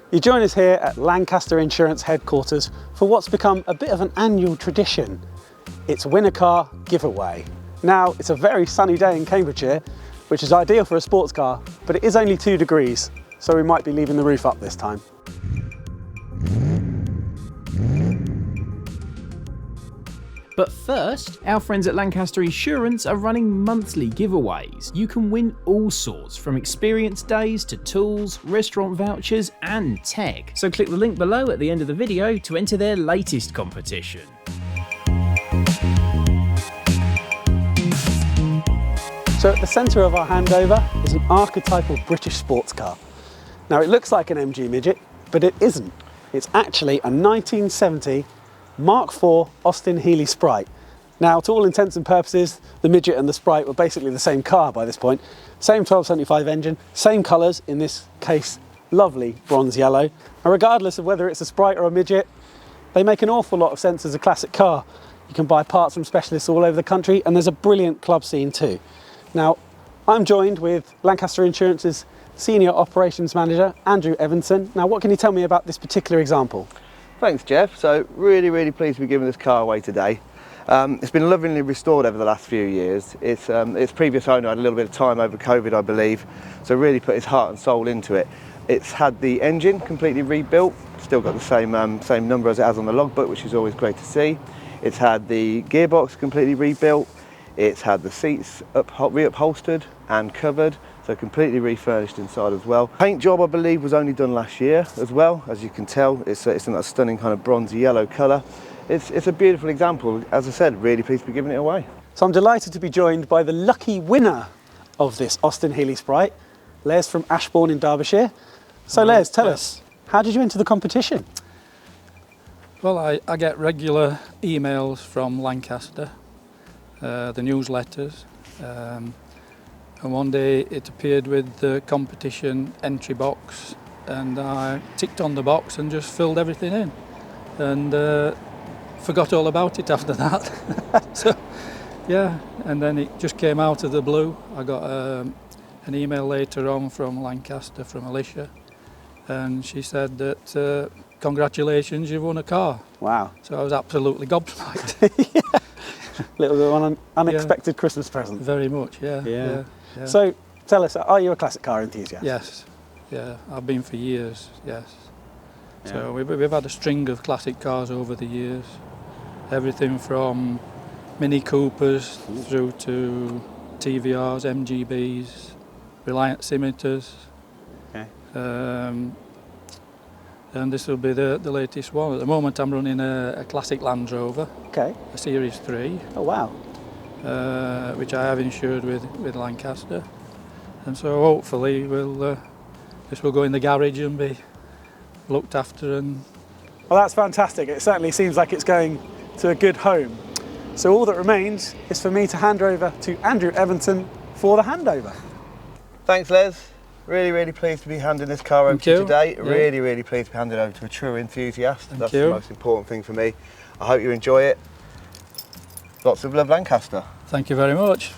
You join us here at Lancaster Insurance headquarters for what's become a bit of an annual tradition. It's Win a Car giveaway. Now, it's a very sunny day in Cambridgeshire, which is ideal for a sports car, but it is only 2 degrees, so we might be leaving the roof up this time. But first, our friends at Lancaster Insurance are running monthly giveaways. You can win all sorts, from experience days to tools, restaurant vouchers and tech. So click the link below at the end of the video to enter their latest competition. So at the centre of our handover is an archetypal British sports car. Now it looks like an MG midget, but it isn't. It's actually a 1970 Mark IV Austin Healey Sprite. Now, to all intents and purposes, the midget and the Sprite were basically the same car by this point. Same 1275 engine, same colours, in this case, lovely bronze yellow. And regardless of whether it's a Sprite or a midget, they make an awful lot of sense as a classic car. You can buy parts from specialists all over the country, and there's a brilliant club scene too. Now, I'm joined with Lancaster Insurance's Senior Operations Manager, Andrew Evanson. Now, what can you tell me about this particular example? Thanks, Jeff. So really pleased to be giving this car away today. It's been lovingly restored over the last few years. Its previous owner had a little bit of time over COVID, I believe, so really put his heart and soul into it. It's had the engine completely rebuilt, still got the same number as it has on the logbook, which is always great to see. It's had the gearbox completely rebuilt. It's had the seats reupholstered and covered, so completely refurnished inside as well. Paint job, I believe, was only done last year as well. As you can tell, it's in that stunning kind of bronzy yellow colour. It's a beautiful example. As I said, really pleased to be giving it away. So I'm delighted to be joined by the lucky winner of this Austin Healey Sprite, Les from Ashbourne in Derbyshire. So Les, tell us, how did you enter the competition? Well, I get regular emails from Lancaster, the newsletters, and one day it appeared with the competition entry box, and I ticked on the box and just filled everything in, and forgot all about it after that. So yeah, and then it just came out of the blue. I got an email later on from Lancaster, from Alicia, and she said that congratulations, you've won a car. Wow. So I was absolutely gobsmacked. Yeah. Little bit of an unexpected Christmas present. Very much, yeah. So tell us, are you a classic car enthusiast? Yes, yeah, I've been for years, yes. Yeah. So we've had a string of classic cars over the years. Everything from Mini Coopers through to TVRs, MGBs, Reliant Scimitars. Okay. And this will be the latest one. At the moment I'm running a classic Land Rover, okay, a Series 3. Oh wow. Which I have insured with Lancaster. And so hopefully this will go in the garage and be looked after. And Well, that's fantastic. It certainly seems like it's going to a good home. So all that remains is for me to hand over to Andrew Evanson for the handover. Thanks, Les. Really pleased to be handing this car over to you today. Yeah. Really pleased to be handing it over to a true enthusiast. That's you. the most important thing for me. I hope you enjoy it. Lots of love, Lancaster. thank you very much.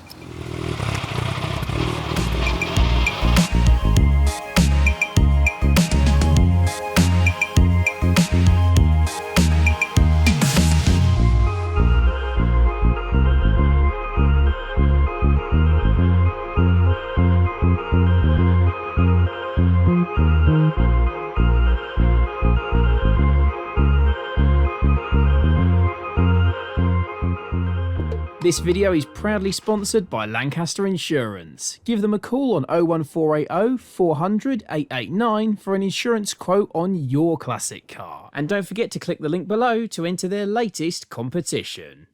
This video is proudly sponsored by Lancaster Insurance. Give them a call on 01480 400 889 for an insurance quote on your classic car. And don't forget to click the link below to enter their latest competition.